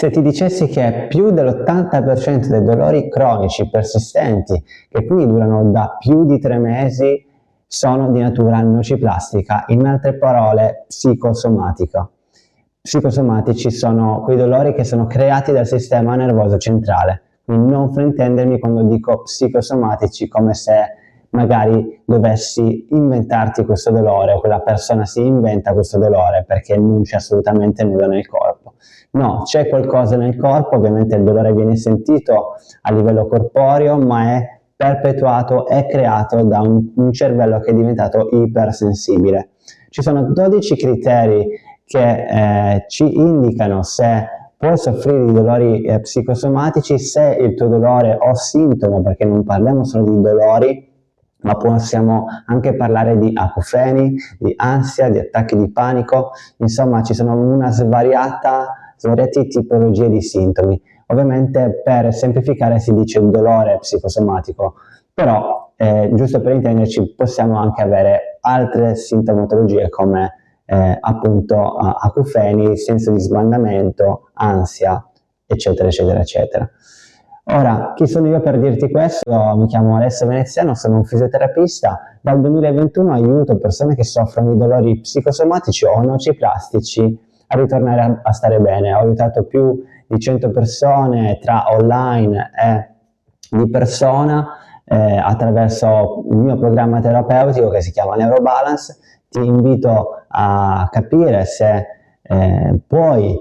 Se ti dicessi che più dell'80% dei dolori cronici persistenti, che quindi durano da più di 3 mesi, sono di natura nociplastica, in altre parole psicosomatica. Psicosomatici sono quei dolori che sono creati dal sistema nervoso centrale, quindi non fraintendermi quando dico psicosomatici come se magari dovessi inventarti questo dolore o quella persona si inventa questo dolore, perché non c'è assolutamente nulla nel corpo. No, c'è qualcosa nel corpo, ovviamente il dolore viene sentito a livello corporeo, ma è perpetuato e creato da un cervello che è diventato ipersensibile. Ci sono 12 criteri che ci indicano se puoi soffrire di dolori psicosomatici, se il tuo dolore o sintomo, perché non parliamo solo di dolori, ma possiamo anche parlare di acufeni, di ansia, di attacchi di panico, insomma ci sono una svariate tipologie di sintomi. Ovviamente per semplificare si dice dolore psicosomatico, però giusto per intenderci possiamo anche avere altre sintomatologie come appunto acufeni, senso di sbandamento, ansia, eccetera, eccetera, eccetera. Ora, chi sono io per dirti questo? Mi chiamo Alessio Veneziano, sono un fisioterapista. Dal 2021 aiuto persone che soffrono di dolori psicosomatici o nociplastici a ritornare a stare bene. Ho aiutato più di 100 persone tra online e di persona attraverso il mio programma terapeutico che si chiama Neurobalance. Ti invito a capire se puoi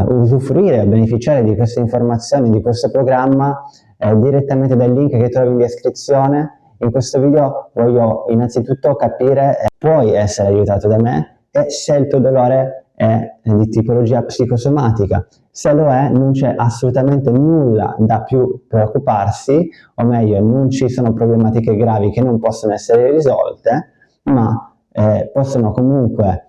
usufruire e beneficiare di queste informazioni, di questo programma direttamente dal link che trovi in descrizione. In questo video voglio innanzitutto capire puoi essere aiutato da me e se il tuo dolore è di tipologia psicosomatica. Se lo è, non c'è assolutamente nulla da più preoccuparsi, o meglio, non ci sono problematiche gravi che non possono essere risolte, ma possono comunque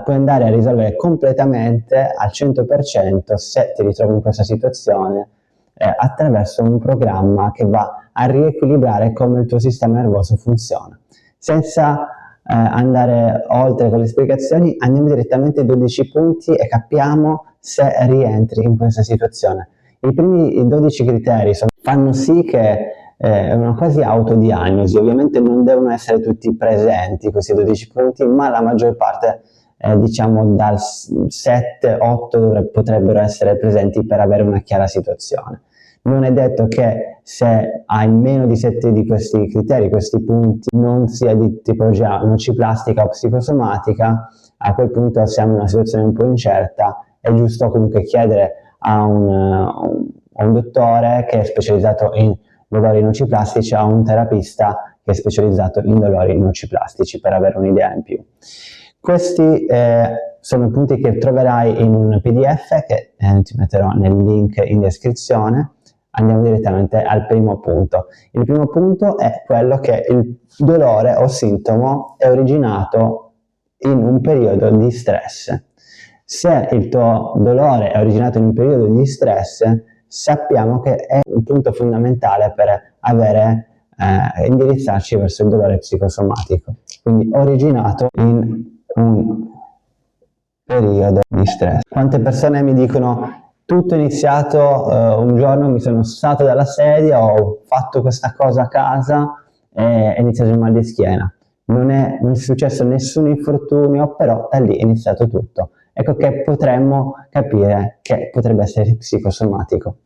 puoi andare a risolvere completamente al 100% se ti ritrovi in questa situazione attraverso un programma che va a riequilibrare come il tuo sistema nervoso funziona. Senza andare oltre con le spiegazioni, andiamo direttamente ai 12 punti e capiamo se rientri in questa situazione. I primi 12 criteri fanno sì che è una quasi autodiagnosi, ovviamente non devono essere tutti presenti questi 12 punti, ma la maggior parte diciamo dal 7-8 potrebbero essere presenti per avere una chiara situazione. Non è detto che se hai meno di 7 di questi criteri, questi punti, non sia di tipologia nociplastica o psicosomatica, a quel punto siamo in una situazione un po' incerta, è giusto comunque chiedere a un dottore che è specializzato in dolori nociplastici, a un terapista che è specializzato in dolori nociplastici, per avere un'idea in più. Questi sono i punti che troverai in un PDF che ti metterò nel link in descrizione. Andiamo direttamente al primo punto. Il primo punto è quello che il dolore o sintomo è originato in un periodo di stress. Se il tuo dolore è originato in un periodo di stress, sappiamo che è un punto fondamentale per indirizzarci verso il dolore psicosomatico. Quindi originato in un periodo di stress. Quante persone mi dicono tutto è iniziato un giorno, mi sono stato dalla sedia, ho fatto questa cosa a casa e è iniziato il mal di schiena. Non è successo nessun infortunio, però da lì è iniziato tutto. Ecco che potremmo capire che potrebbe essere psicosomatico.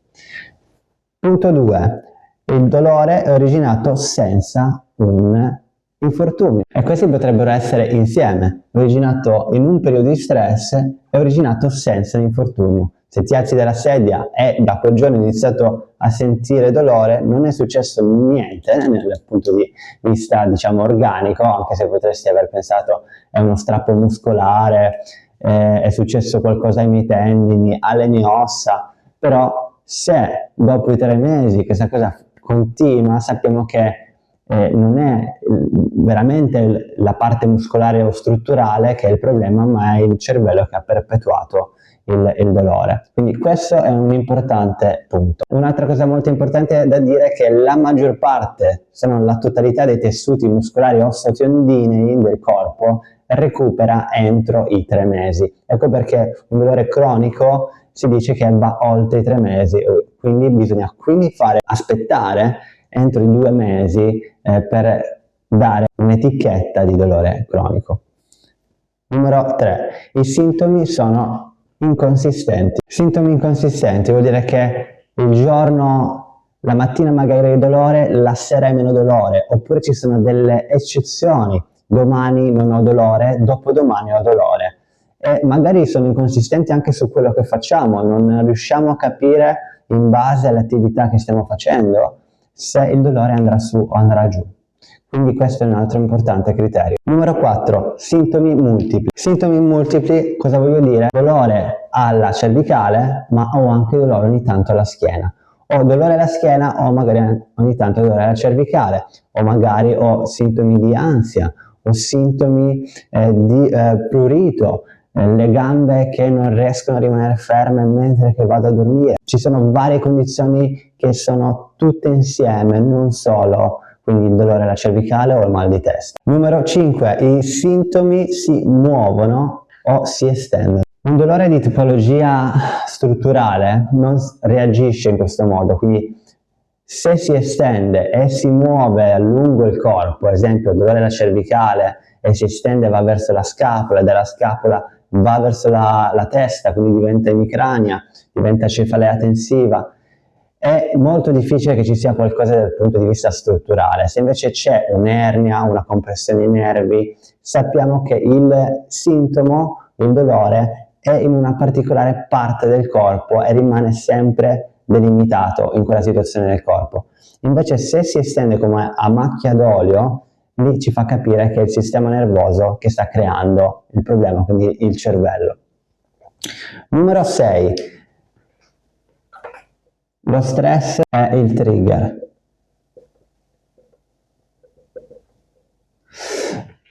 Punto 2. Il dolore è originato senza un infortunio. E questi potrebbero essere insieme, originato in un periodo di stress e originato senza un infortunio. Se ti alzi dalla sedia e da quel giorno hai iniziato a sentire dolore, non è successo niente dal punto di vista, diciamo, organico, anche se potresti aver pensato è uno strappo muscolare, è successo qualcosa ai miei tendini, alle mie ossa, però se dopo i 3 mesi questa cosa continua, sappiamo che non è veramente la parte muscolare o strutturale che è il problema, ma è il cervello che ha perpetuato il dolore. Quindi questo è un importante punto. Un'altra cosa molto importante da dire è che la maggior parte, se non la totalità dei tessuti muscolari osseo-tendinei del corpo recupera entro i 3 mesi. Ecco perché un dolore cronico si dice che va oltre i 3 mesi, quindi bisogna aspettare entro i 2 mesi per dare un'etichetta di dolore cronico. Numero 3. I sintomi sono inconsistenti. Sintomi inconsistenti vuol dire che la mattina magari hai dolore, la sera hai meno dolore, oppure ci sono delle eccezioni, domani non ho dolore, dopodomani ho dolore. E magari sono inconsistenti anche su quello che facciamo, non riusciamo a capire in base alle attività che stiamo facendo se il dolore andrà su o andrà giù. Quindi questo è un altro importante criterio. Numero 4. Sintomi multipli. Sintomi multipli, cosa voglio dire? Dolore alla cervicale, ma ho anche dolore ogni tanto alla schiena. Ho dolore alla schiena o magari ogni tanto dolore alla cervicale, o magari ho sintomi di ansia, o sintomi di prurito, le gambe che non riescono a rimanere ferme mentre che vado a dormire. Ci sono varie condizioni che sono tutte insieme, non solo quindi il dolore alla cervicale o il mal di testa. Numero 5. I sintomi si muovono o si estendono. Un dolore di tipologia strutturale non reagisce in questo modo, quindi se si estende e si muove lungo il corpo, ad esempio il dolore alla cervicale e si estende e va verso la scapola, e dalla scapola va verso la testa, quindi diventa emicrania, diventa cefalea tensiva, è molto difficile che ci sia qualcosa dal punto di vista strutturale. Se invece c'è un'ernia, una compressione ai nervi, sappiamo che il sintomo, il dolore, è in una particolare parte del corpo e rimane sempre delimitato in quella situazione del corpo. Invece se si estende come a macchia d'olio, lì ci fa capire che è il sistema nervoso che sta creando il problema, quindi il cervello. Numero 6. Lo stress è il trigger.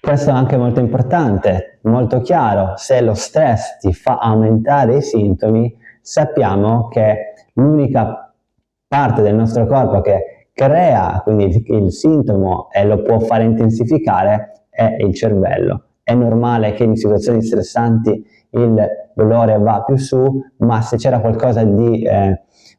Questo è anche molto importante, molto chiaro. Se lo stress ti fa aumentare i sintomi, sappiamo che l'unica parte del nostro corpo che crea quindi il sintomo e lo può fare intensificare è il cervello. È normale che in situazioni stressanti il dolore va più su, ma se c'era qualcosa di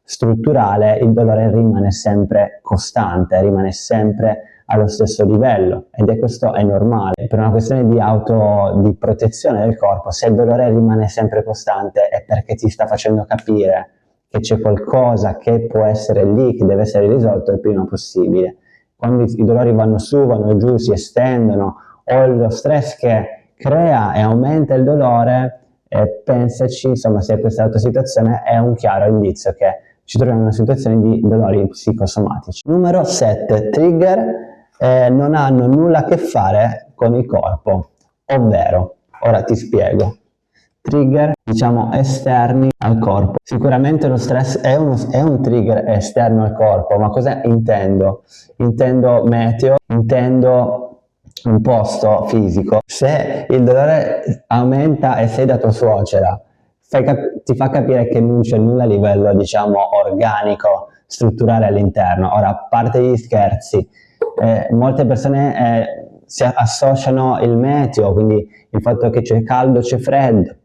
strutturale, il dolore rimane sempre costante, rimane sempre allo stesso livello, questo è normale. Per una questione di protezione del corpo, se il dolore rimane sempre costante è perché ti sta facendo capire che c'è qualcosa che può essere lì, che deve essere risolto il prima possibile. Quando i dolori vanno su, vanno giù, si estendono, o lo stress che crea e aumenta il dolore, pensaci, insomma, se questa è la tua situazione, è un chiaro indizio che ci troviamo in una situazione di dolori psicosomatici. Numero 7. Trigger non hanno nulla a che fare con il corpo, ovvero, ora ti spiego. Trigger, diciamo, esterni al corpo. Sicuramente lo stress è un trigger esterno al corpo, ma cosa intendo? Intendo meteo, intendo un posto fisico. Se il dolore aumenta e sei da tua suocera, ti fa capire che non c'è nulla a livello, diciamo, organico, strutturale all'interno. Ora, a parte gli scherzi, molte persone si associano il meteo, quindi il fatto che c'è caldo, c'è freddo,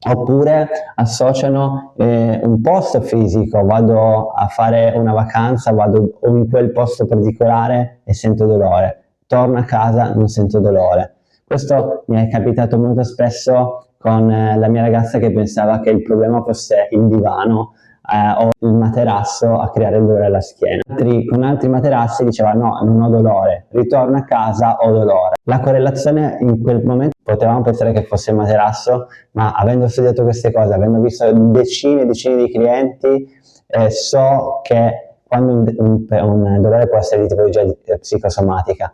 oppure associano un posto fisico, vado a fare una vacanza, vado in quel posto particolare e sento dolore, torno a casa, non sento dolore. Questo mi è capitato molto spesso con la mia ragazza che pensava che il problema fosse il divano o il materasso a creare il dolore alla schiena. Con altri materassi diceva no, non ho dolore, ritorno a casa, ho dolore. La correlazione in quel momento potevamo pensare che fosse il materasso, ma avendo studiato queste cose, avendo visto decine e decine di clienti, so che quando un dolore può essere di tipologia psicosomatica.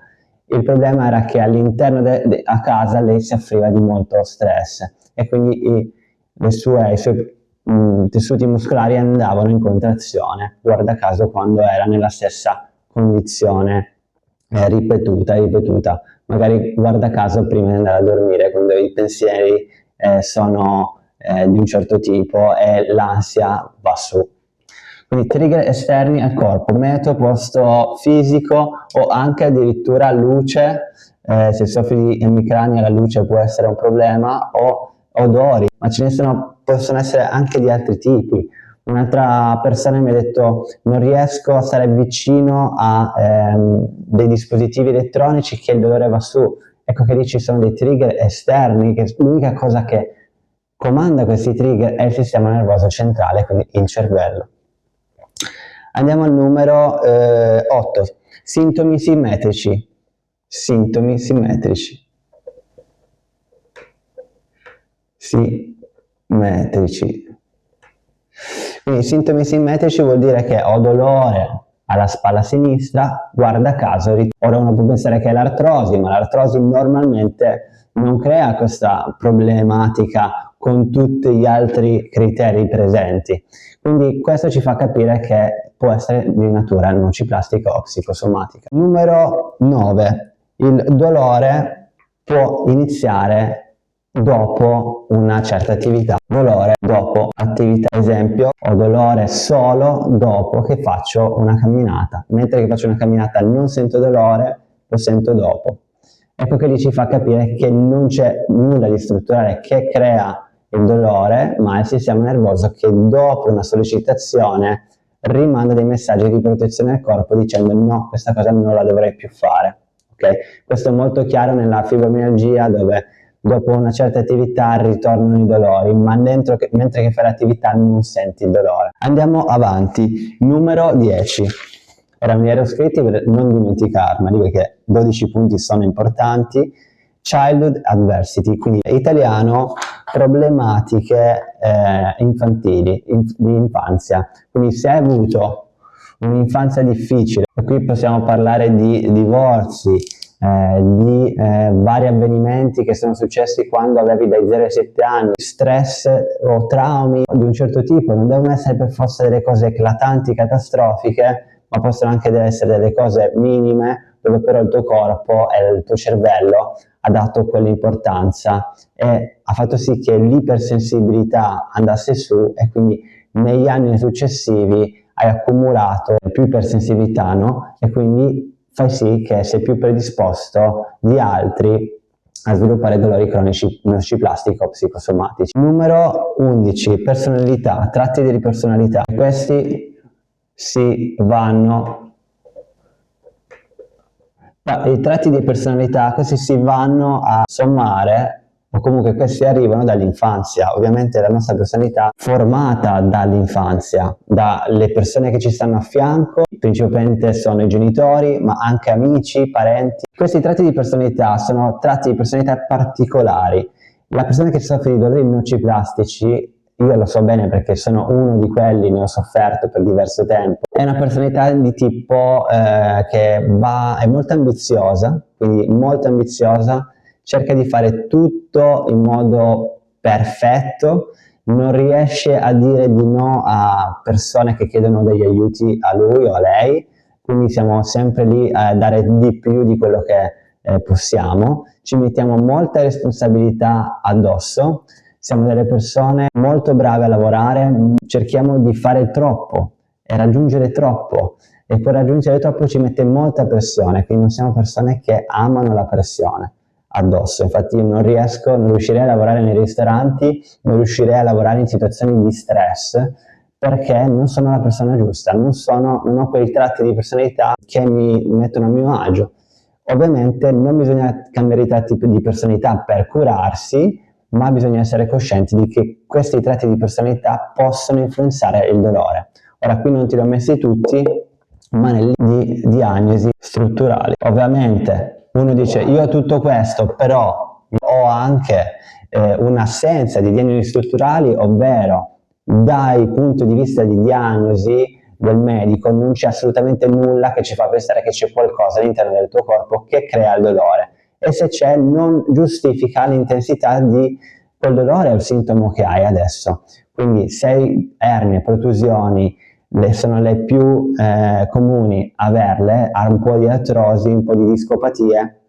Il problema era che all'interno a casa lei si offriva di molto stress e quindi i suoi tessuti muscolari andavano in contrazione, guarda caso quando era nella stessa condizione ripetuta, magari guarda caso prima di andare a dormire, quando i pensieri sono di un certo tipo e l'ansia va su. Quindi trigger esterni al corpo, meteo, posto fisico o anche addirittura luce, se soffri di emicrania la luce può essere un problema, o odori, ma ce ne sono possono essere anche di altri tipi. Un'altra persona mi ha detto: non riesco a stare vicino a dei dispositivi elettronici che il dolore va su. Ecco che lì ci sono dei trigger esterni, che l'unica cosa che comanda questi trigger è il sistema nervoso centrale, quindi il cervello. Andiamo al numero 8, sintomi simmetrici. Sintomi simmetrici. Simmetrici. Quindi sintomi simmetrici vuol dire che ho dolore alla spalla sinistra, guarda caso, ora uno può pensare che è l'artrosi, ma l'artrosi normalmente non crea questa problematica con tutti gli altri criteri presenti. Quindi questo ci fa capire che può essere di natura nociplastica o psicosomatica. Numero 9. Il dolore può iniziare dopo una certa attività. Dolore dopo attività. Ad esempio, ho dolore solo dopo che faccio una camminata. Mentre che faccio una camminata non sento dolore, lo sento dopo. Ecco che lì ci fa capire che non c'è nulla di strutturale che crea il dolore, ma è il sistema nervoso che dopo una sollecitazione rimanda dei messaggi di protezione al corpo dicendo: no, questa cosa non la dovrei più fare. Okay? Questo è molto chiaro nella fibromialgia, dove dopo una certa attività ritornano i dolori, ma mentre che fai l'attività non senti il dolore. Andiamo avanti. Numero 10. Ora mi ero scritti per non dimenticarmeli, perché 12 punti sono importanti. Childhood adversity, quindi in italiano problematiche infantili, di infanzia. Quindi se hai avuto un'infanzia difficile, e qui possiamo parlare di divorzi, di vari avvenimenti che sono successi quando avevi dai 0 ai 7 anni, stress o traumi di un certo tipo, non devono essere per forza delle cose eclatanti, catastrofiche, ma possono anche essere delle cose minime, dove però il tuo corpo e il tuo cervello ha dato quell'importanza e ha fatto sì che l'ipersensibilità andasse su, e quindi negli anni successivi hai accumulato più ipersensibilità, no? E quindi fai sì che sei più predisposto di altri a sviluppare dolori cronici nociplastici o psicosomatici. Numero 11, personalità, tratti di personalità. Questi si vanno, i tratti di personalità, questi si vanno a sommare, o comunque questi arrivano dall'infanzia. Ovviamente la nostra personalità è formata dall'infanzia, dalle persone che ci stanno a fianco, principalmente sono i genitori, ma anche amici, parenti. Questi tratti di personalità sono tratti di personalità particolari. La persona che soffre di dolori nociplastici, io lo so bene perché sono uno di quelli, ne ho sofferto per diverso tempo, è una personalità di tipo che è molto ambiziosa, quindi molto ambiziosa, cerca di fare tutto in modo perfetto, non riesce a dire di no a persone che chiedono degli aiuti a lui o a lei, quindi siamo sempre lì a dare di più di quello che possiamo, ci mettiamo molta responsabilità addosso, siamo delle persone molto brave a lavorare, cerchiamo di fare troppo e raggiungere troppo, e per raggiungere troppo ci mette molta pressione, quindi non siamo persone che amano la pressione addosso. Infatti io non riuscirei a lavorare nei ristoranti, non riuscirei a lavorare in situazioni di stress, perché non sono la persona giusta, non ho quei tratti di personalità che mi mettono a mio agio. Ovviamente non bisogna cambiare i tratti di personalità per curarsi, ma bisogna essere coscienti di che questi tratti di personalità possono influenzare il dolore. Ora, qui non ti li ho messi tutti, ma nelle diagnosi strutturali. Ovviamente uno dice: io ho tutto questo, però ho anche un'assenza di diagnosi strutturali, ovvero dai punto di vista di diagnosi del medico non c'è assolutamente nulla che ci fa pensare che c'è qualcosa all'interno del tuo corpo che crea il dolore, e se c'è non giustifica l'intensità di quel dolore o il sintomo che hai adesso. Quindi se ernie, protusioni sono le più comuni averle, ha un po' di artrosi, un po' di discopatie,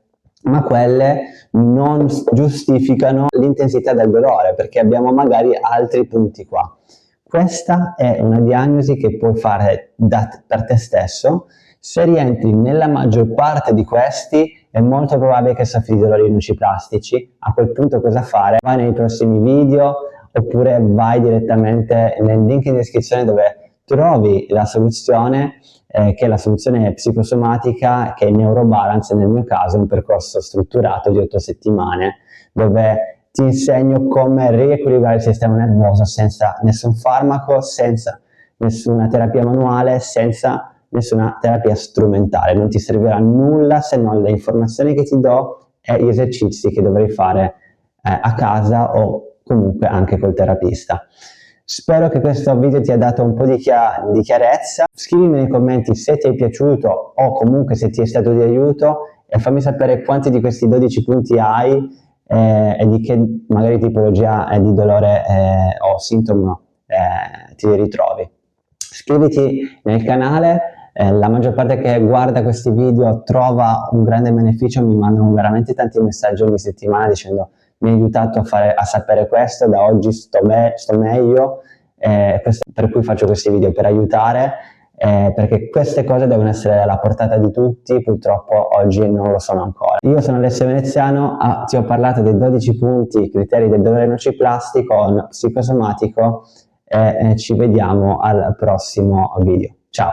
ma quelle non giustificano l'intensità del dolore, perché abbiamo magari altri punti qua. Questa è una diagnosi che puoi fare per te stesso. Se rientri nella maggior parte di questi, è molto probabile che soffri di dolori nociplastici. A quel punto cosa fare? Vai nei prossimi video, oppure vai direttamente nel link in descrizione dove trovi la soluzione, che è la soluzione psicosomatica, che è il Neurobalance. Nel mio caso è un percorso strutturato di 8 settimane dove ti insegno come riequilibrare il sistema nervoso senza nessun farmaco, senza nessuna terapia manuale, senza nessuna terapia strumentale. Non ti servirà nulla se non le informazioni che ti do e gli esercizi che dovrai fare a casa o comunque anche col terapista. Spero che questo video ti ha dato un po' di chiarezza. Scrivimi nei commenti se ti è piaciuto o comunque se ti è stato di aiuto, e fammi sapere quanti di questi 12 punti hai e di che magari tipologia di dolore o sintomo ti ritrovi. Iscriviti nel canale, la maggior parte che guarda questi video trova un grande beneficio, mi mandano veramente tanti messaggi ogni settimana dicendo mi ha aiutato a sapere questo, da oggi sto meglio, per cui faccio questi video, per aiutare, perché queste cose devono essere alla portata di tutti, purtroppo oggi non lo sono ancora. Io sono Alessio Veneziano, ti ho parlato dei 12 punti criteri del dolore nociplastico psicosomatico, e ci vediamo al prossimo video.